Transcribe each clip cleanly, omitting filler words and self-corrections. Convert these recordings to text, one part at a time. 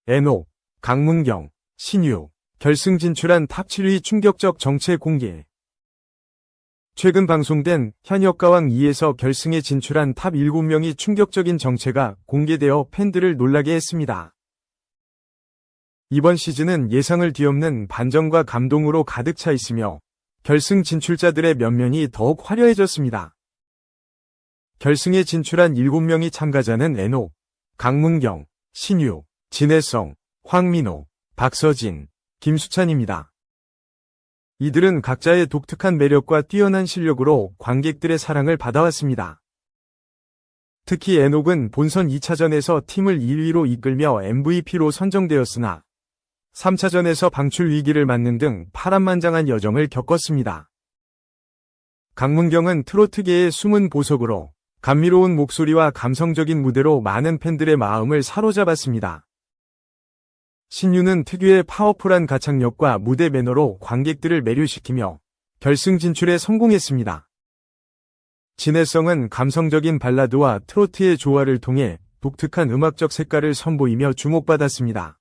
엔옥, 강문경, 신유, 결승 진출한 탑 7위 충격적 정체 공개. 최근 방송된 현역가왕 2에서 결승에 진출한 탑 7명이 충격적인 정체가 공개되어 팬들을 놀라게 했습니다. 이번 시즌은 예상을 뒤엎는 반전과 감동으로 가득 차 있으며 결승 진출자들의 면면이 더욱 화려해졌습니다. 결승에 진출한 7명의 참가자는 엔옥, 강문경, 신유, 진해성, 황민호, 박서진, 김수찬입니다. 이들은 각자의 독특한 매력과 뛰어난 실력으로 관객들의 사랑을 받아왔습니다. 특히 엔옥은 본선 2차전에서 팀을 1위로 이끌며 MVP로 선정되었으나 3차전에서 방출 위기를 맞는 등 파란만장한 여정을 겪었습니다. 강문경은 트로트계의 숨은 보석으로 감미로운 목소리와 감성적인 무대로 많은 팬들의 마음을 사로잡았습니다. 신유는 특유의 파워풀한 가창력과 무대 매너로 관객들을 매료시키며 결승 진출에 성공했습니다. 진해성은 감성적인 발라드와 트로트의 조화를 통해 독특한 음악적 색깔을 선보이며 주목받았습니다.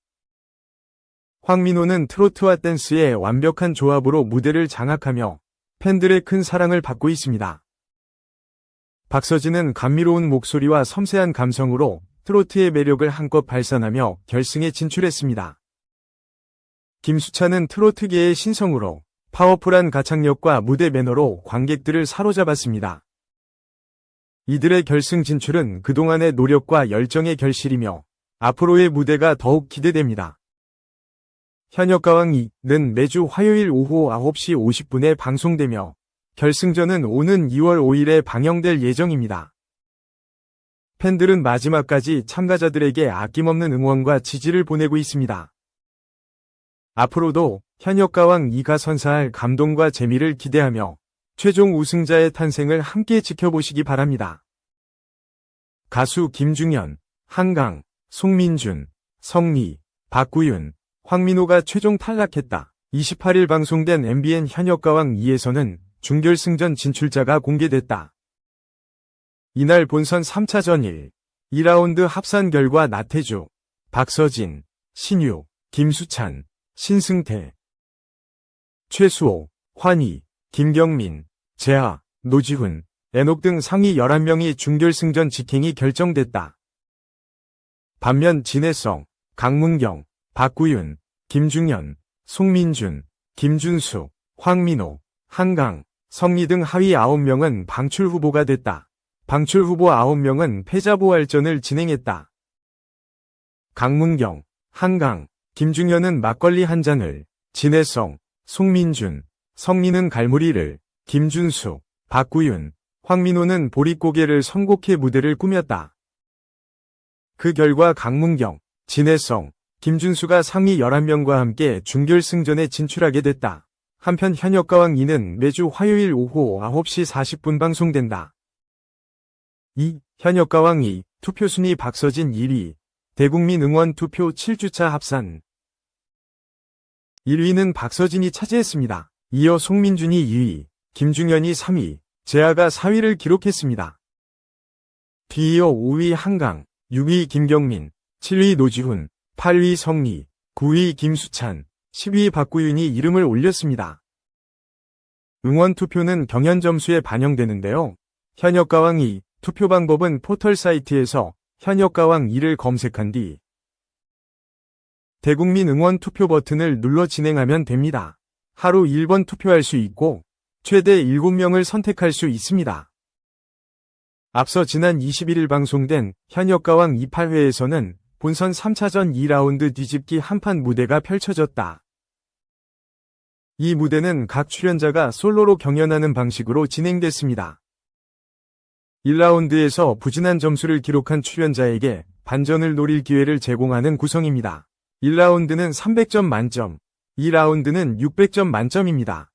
황민호는 트로트와 댄스의 완벽한 조합으로 무대를 장악하며 팬들의 큰 사랑을 받고 있습니다. 박서진은 감미로운 목소리와 섬세한 감성으로 트로트의 매력을 한껏 발산하며 결승에 진출했습니다. 김수찬은 트로트계의 신성으로 파워풀한 가창력과 무대 매너로 관객들을 사로잡았습니다. 이들의 결승 진출은 그동안의 노력과 열정의 결실이며 앞으로의 무대가 더욱 기대됩니다. 현역가왕 2는 매주 화요일 오후 9시 50분에 방송되며 결승전은 오는 2월 5일에 방영될 예정입니다. 팬들은 마지막까지 참가자들에게 아낌없는 응원과 지지를 보내고 있습니다. 앞으로도 현역가왕 2가 선사할 감동과 재미를 기대하며 최종 우승자의 탄생을 함께 지켜보시기 바랍니다. 가수 김중현, 한강, 송민준, 성미, 박구윤, 황민호가 최종 탈락했다. 28일 방송된 MBN 현역가왕 2에서는 준결승전 진출자가 공개됐다. 이날 본선 3차전 2라운드 합산 결과 나태주, 박서진, 신유, 김수찬, 신승태, 최수호, 환희, 김경민, 재하, 노지훈, 엔옥 등 상위 11명이 준결승전 직행이 결정됐다. 반면 진해성, 강문경, 박구윤, 김중현, 송민준, 김준수, 황민호, 한강, 성리 등 하위 9명은 방출 후보가 됐다. 방출 후보 9명은 패자부활전을 진행했다. 강문경, 한강, 김중현은 막걸리 한 잔을, 진해성, 송민준, 성리는 갈무리를, 김준수, 박구윤, 황민호는 보릿고개를 선곡해 무대를 꾸몄다. 그 결과 강문경, 진해성, 김준수가 상위 11명과 함께 준결승전에 진출하게 됐다. 한편 현역가왕 2는 매주 화요일 오후 9시 40분 방송된다. 2. 현역가왕 2, 투표순위 박서진 1위, 대국민 응원 투표 7주차 합산. 1위는 박서진이 차지했습니다. 이어 송민준이 2위, 김중현이 3위, 재하가 4위를 기록했습니다. 뒤이어 5위 한강, 6위 김경민, 7위 노지훈, 8위 성리, 9위 김수찬, 10위 박구윤이 이름을 올렸습니다. 응원 투표는 경연 점수에 반영되는데요. 현역가왕 2, 투표 방법은 포털 사이트에서 현역가왕 2를 검색한 뒤 대국민 응원 투표 버튼을 눌러 진행하면 됩니다. 하루 1번 투표할 수 있고 최대 7명을 선택할 수 있습니다. 앞서 지난 21일 방송된 현역가왕 28회에서는 본선 3차전 2라운드 뒤집기 한판 무대가 펼쳐졌다. 이 무대는 각 출연자가 솔로로 경연하는 방식으로 진행됐습니다. 1라운드에서 부진한 점수를 기록한 출연자에게 반전을 노릴 기회를 제공하는 구성입니다. 1라운드는 300점 만점, 2라운드는 600점 만점입니다.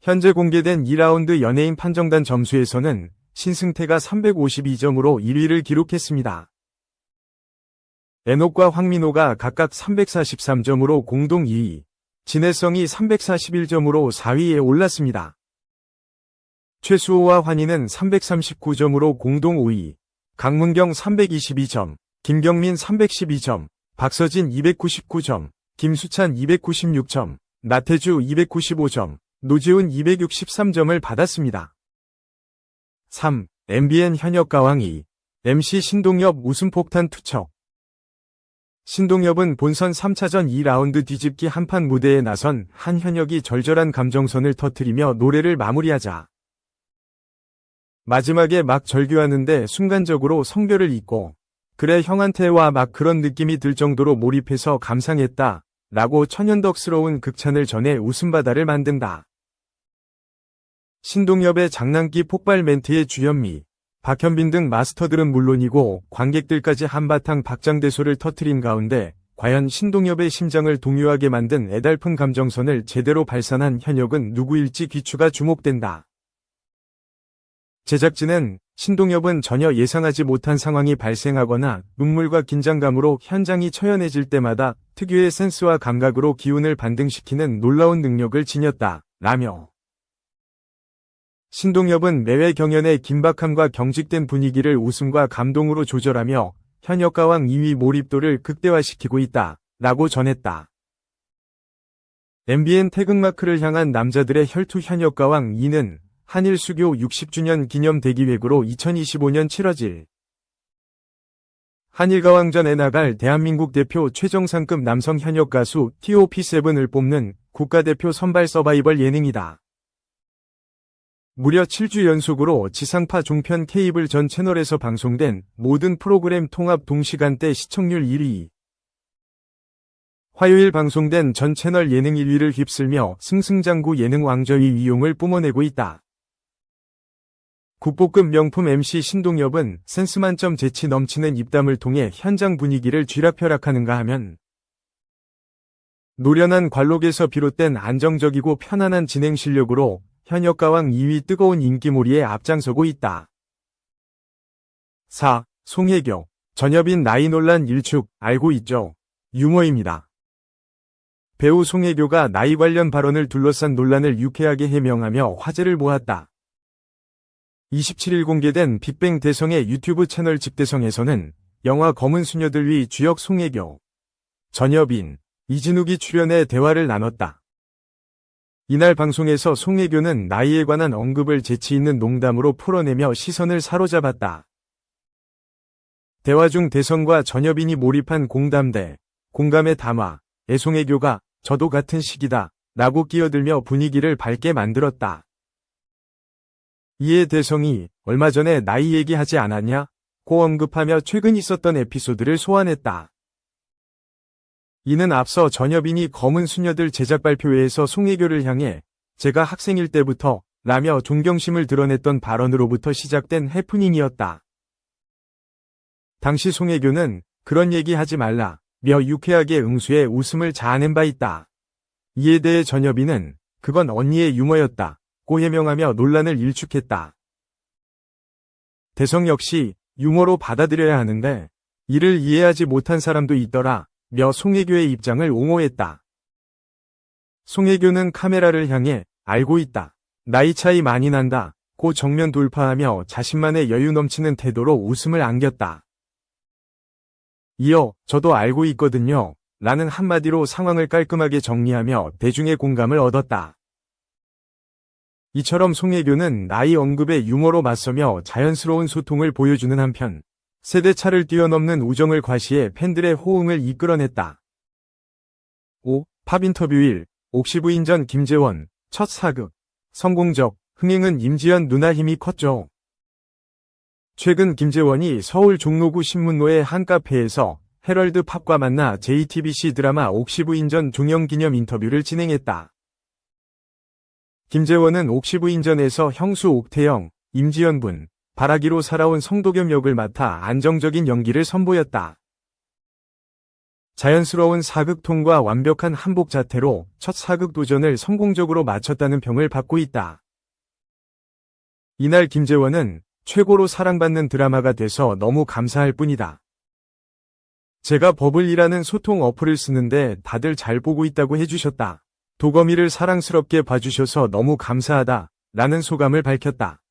현재 공개된 2라운드 연예인 판정단 점수에서는 신승태가 352점으로 1위를 기록했습니다. 엔옥과 황민호가 각각 343점으로 공동 2위, 진해성이 341점으로 4위에 올랐습니다. 최수호와 환희는 339점으로 공동 5위, 강문경 322점, 김경민 312점, 박서진 299점, 김수찬 296점, 나태주 295점, 노재훈 263점을 받았습니다. 3. MBN 현역가왕 2. MC 신동엽 웃음폭탄 투척. 신동엽은 본선 3차전 2라운드 뒤집기 한판 무대에 나선 한 현역이 절절한 감정선을 터뜨리며 노래를 마무리하자 마지막에 막 절규하는데 순간적으로 성별을 잊고 그래 형한테 와 막 그런 느낌이 들 정도로 몰입해서 감상했다 라고 천연덕스러운 극찬을 전해 웃음바다를 만든다. 신동엽의 장난기 폭발 멘트의 주현미, 박현빈 등 마스터들은 물론이고 관객들까지 한바탕 박장대소를 터뜨린 가운데 과연 신동엽의 심장을 동요하게 만든 애달픈 감정선을 제대로 발산한 현역은 누구일지 귀추가 주목된다. 제작진은 신동엽은 전혀 예상하지 못한 상황이 발생하거나 눈물과 긴장감으로 현장이 처연해질 때마다 특유의 센스와 감각으로 기운을 반등시키는 놀라운 능력을 지녔다. 라며 신동엽은 매회 경연의 긴박함과 경직된 분위기를 웃음과 감동으로 조절하며 현역가왕 2위 몰입도를 극대화시키고 있다. 라고 전했다. MBN 태극마크를 향한 남자들의 혈투 현역가왕 2는 한일 수교 60주년 기념 대기획으로 2025년 7월 한일가왕전에 나갈 대한민국 대표 최정상급 남성 현역 가수 TOP7을 뽑는 국가대표 선발 서바이벌 예능이다. 무려 7주 연속으로 지상파 종편 케이블 전 채널에서 방송된 모든 프로그램 통합 동시간대 시청률 1위. 화요일 방송된 전 채널 예능 1위를 휩쓸며 승승장구 예능 왕저위 위용을 뿜어내고 있다. 국보급 명품 MC 신동엽은 센스 만점 재치 넘치는 입담을 통해 현장 분위기를 쥐락펴락하는가 하면 노련한 관록에서 비롯된 안정적이고 편안한 진행 실력으로 현역가왕 2위 뜨거운 인기몰이에 앞장서고 있다. 4. 송혜교, 전여빈 나이 논란 일축, 알고 있죠? 유머입니다. 배우 송혜교가 나이 관련 발언을 둘러싼 논란을 유쾌하게 해명하며 화제를 모았다. 27일 공개된 빅뱅 대성의 유튜브 채널 집대성에서는 영화 검은 수녀들 위 주역 송혜교, 전여빈, 이진욱이 출연해 대화를 나눴다. 이날 방송에서 송혜교는 나이에 관한 언급을 재치 있는 농담으로 풀어내며 시선을 사로잡았다. 대화 중 대성과 전여빈이 몰입한 공담대, 공감의 담화, 송혜교가 저도 같은 시기다 라고 끼어들며 분위기를 밝게 만들었다. 이에 대성이 얼마 전에 나이 얘기하지 않았냐? 고 언급하며 최근 있었던 에피소드를 소환했다. 이는 앞서 전여빈이 검은 수녀들 제작 발표회에서 송혜교를 향해 제가 학생일 때부터 라며 존경심을 드러냈던 발언으로부터 시작된 해프닝이었다. 당시 송혜교는 그런 얘기 하지 말라 며 유쾌하게 응수해 웃음을 자아낸 바 있다. 이에 대해 전여빈은 그건 언니의 유머였다 고 해명하며 논란을 일축했다. 대성 역시 유머로 받아들여야 하는데 이를 이해하지 못한 사람도 있더라 며 송혜교의 입장을 옹호했다. 송혜교는 카메라를 향해 알고 있다. 나이 차이 많이 난다 고 정면 돌파하며 자신만의 여유 넘치는 태도로 웃음을 안겼다. 이어 저도 알고 있거든요 라는 한마디로 상황을 깔끔하게 정리하며 대중의 공감을 얻었다. 이처럼 송혜교는 나이 언급에 유머로 맞서며 자연스러운 소통을 보여주는 한편 세대차를 뛰어넘는 우정을 과시해 팬들의 호응을 이끌어냈다. 5. 팝 인터뷰 1. 옥시부인전 김재원, 첫 사극, 성공적, 흥행은 임지연 누나 힘이 컸죠. 최근 김재원이 서울 종로구 신문로의 한 카페에서 헤럴드 팝과 만나 JTBC 드라마 옥시부인전 종영기념 인터뷰를 진행했다. 김재원은 옥시부인전에서 형수 옥태영, 임지연 분, 바라기로 살아온 성도겸 역을 맡아 안정적인 연기를 선보였다. 자연스러운 사극통과 완벽한 한복 자태로 첫 사극 도전을 성공적으로 마쳤다는 평을 받고 있다. 이날 김재원은 최고로 사랑받는 드라마가 돼서 너무 감사할 뿐이다. 제가 버블이라는 소통 어플을 쓰는데 다들 잘 보고 있다고 해주셨다. 도검이를 사랑스럽게 봐주셔서 너무 감사하다 라는 소감을 밝혔다.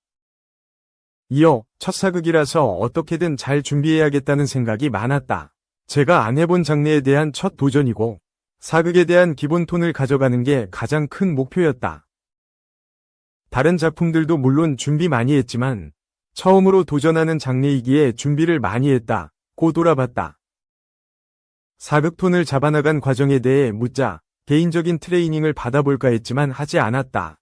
이어 첫 사극이라서 어떻게든 잘 준비해야겠다는 생각이 많았다. 제가 안 해본 장르에 대한 첫 도전이고 사극에 대한 기본 톤을 가져가는 게 가장 큰 목표였다. 다른 작품들도 물론 준비 많이 했지만 처음으로 도전하는 장르이기에 준비를 많이 했다고 돌아봤다. 사극 톤을 잡아나간 과정에 대해 묻자 개인적인 트레이닝을 받아볼까 했지만 하지 않았다.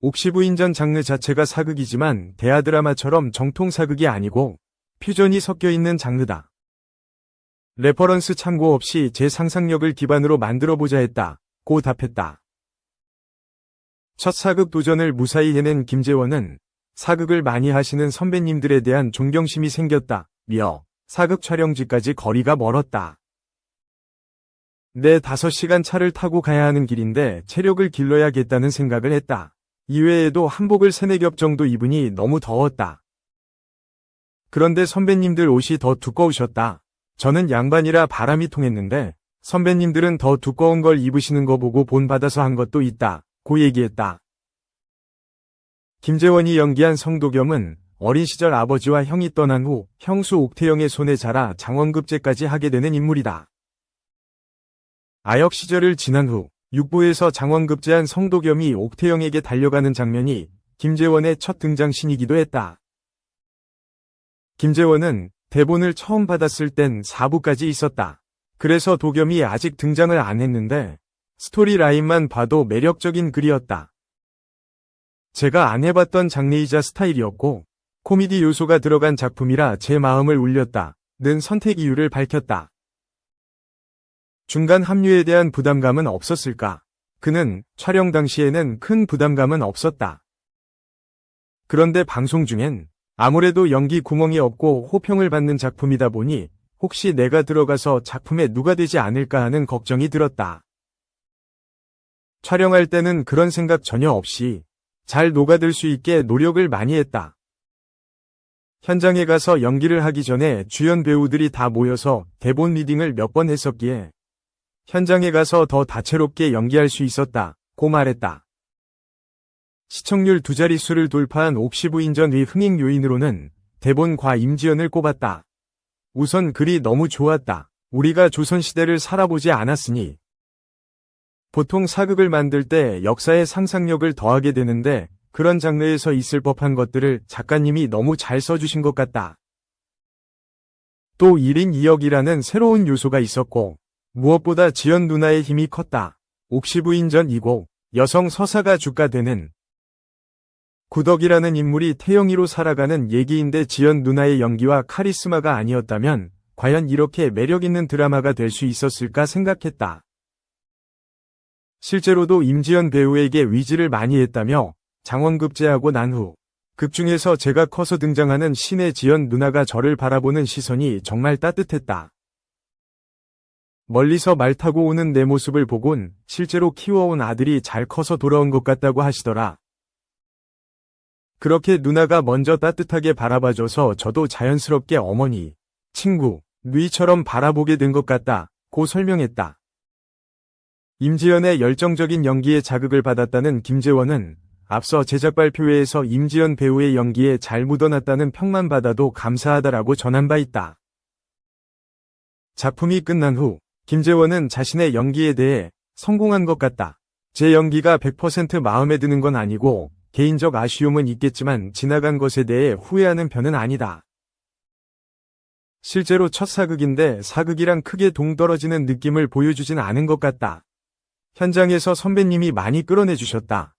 옥시부인전 장르 자체가 사극이지만 대하드라마처럼 정통 사극이 아니고 퓨전이 섞여 있는 장르다. 레퍼런스 참고 없이 제 상상력을 기반으로 만들어보자 했다고 답했다. 첫 사극 도전을 무사히 해낸 김재원은 사극을 많이 하시는 선배님들에 대한 존경심이 생겼다며 사극 촬영지까지 거리가 멀었다. 내 5시간 차를 타고 가야 하는 길인데 체력을 길러야겠다는 생각을 했다. 이외에도 한복을 3-4겹 정도 입으니 너무 더웠다. 그런데 선배님들 옷이 더 두꺼우셨다. 저는 양반이라 바람이 통했는데 선배님들은 더 두꺼운 걸 입으시는 거 보고 본받아서 한 것도 있다고 얘기했다. 김재원이 연기한 성도겸은 어린 시절 아버지와 형이 떠난 후 형수 옥태영의 손에 자라 장원급제까지 하게 되는 인물이다. 아역 시절을 지난 후 육부에서 장원급제한 성도겸이 옥태영에게 달려가는 장면이 김재원의 첫 등장신이기도 했다. 김재원은 대본을 처음 받았을 땐 4부까지 있었다. 그래서 도겸이 아직 등장을 안 했는데 스토리 라인만 봐도 매력적인 글이었다. 제가 안 해봤던 장르이자 스타일이었고 코미디 요소가 들어간 작품이라 제 마음을 울렸다는 선택 이유를 밝혔다. 중간 합류에 대한 부담감은 없었을까? 그는 촬영 당시에는 큰 부담감은 없었다. 그런데 방송 중엔 아무래도 연기 구멍이 없고 호평을 받는 작품이다 보니 혹시 내가 들어가서 작품에 누가 되지 않을까 하는 걱정이 들었다. 촬영할 때는 그런 생각 전혀 없이 잘 녹아들 수 있게 노력을 많이 했다. 현장에 가서 연기를 하기 전에 주연 배우들이 다 모여서 대본 리딩을 몇 번 했었기에 현장에 가서 더 다채롭게 연기할 수 있었다고 말했다. 시청률 2자릿수를 돌파한 옥시부인전의 흥행 요인으로는 대본과 임지연을 꼽았다. 우선 글이 너무 좋았다. 우리가 조선시대를 살아보지 않았으니. 보통 사극을 만들 때 역사의 상상력을 더하게 되는데 그런 장르에서 있을 법한 것들을 작가님이 너무 잘 써주신 것 같다. 또 1인 2역이라는 새로운 요소가 있었고 무엇보다 지연 누나의 힘이 컸다. 옥시부인전이고 여성 서사가 주가 되는 구덕이라는 인물이 태영이로 살아가는 얘기인데 지연 누나의 연기와 카리스마가 아니었다면 과연 이렇게 매력있는 드라마가 될 수 있었을까 생각했다. 실제로도 임지연 배우에게 위지를 많이 했다며 장원급제하고 난 후 극 중에서 제가 커서 등장하는 신의 지연 누나가 저를 바라보는 시선이 정말 따뜻했다. 멀리서 말 타고 오는 내 모습을 보곤 실제로 키워온 아들이 잘 커서 돌아온 것 같다고 하시더라. 그렇게 누나가 먼저 따뜻하게 바라봐줘서 저도 자연스럽게 어머니, 친구, 누이처럼 바라보게 된 것 같다고 설명했다. 임지연의 열정적인 연기에 자극을 받았다는 김재원은 앞서 제작 발표회에서 임지연 배우의 연기에 잘 묻어났다는 평만 받아도 감사하다라고 전한 바 있다. 작품이 끝난 후 김재원은 자신의 연기에 대해 성공한 것 같다. 제 연기가 100% 마음에 드는 건 아니고 개인적 아쉬움은 있겠지만 지나간 것에 대해 후회하는 편은 아니다. 실제로 첫 사극인데 사극이랑 크게 동떨어지는 느낌을 보여주진 않은 것 같다. 현장에서 선배님이 많이 끌어내주셨다.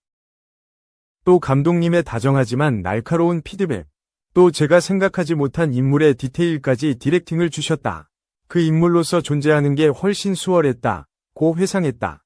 또 감독님의 다정하지만 날카로운 피드백, 또 제가 생각하지 못한 인물의 디테일까지 디렉팅을 주셨다. 그 인물로서 존재하는 게 훨씬 수월했다고 회상했다.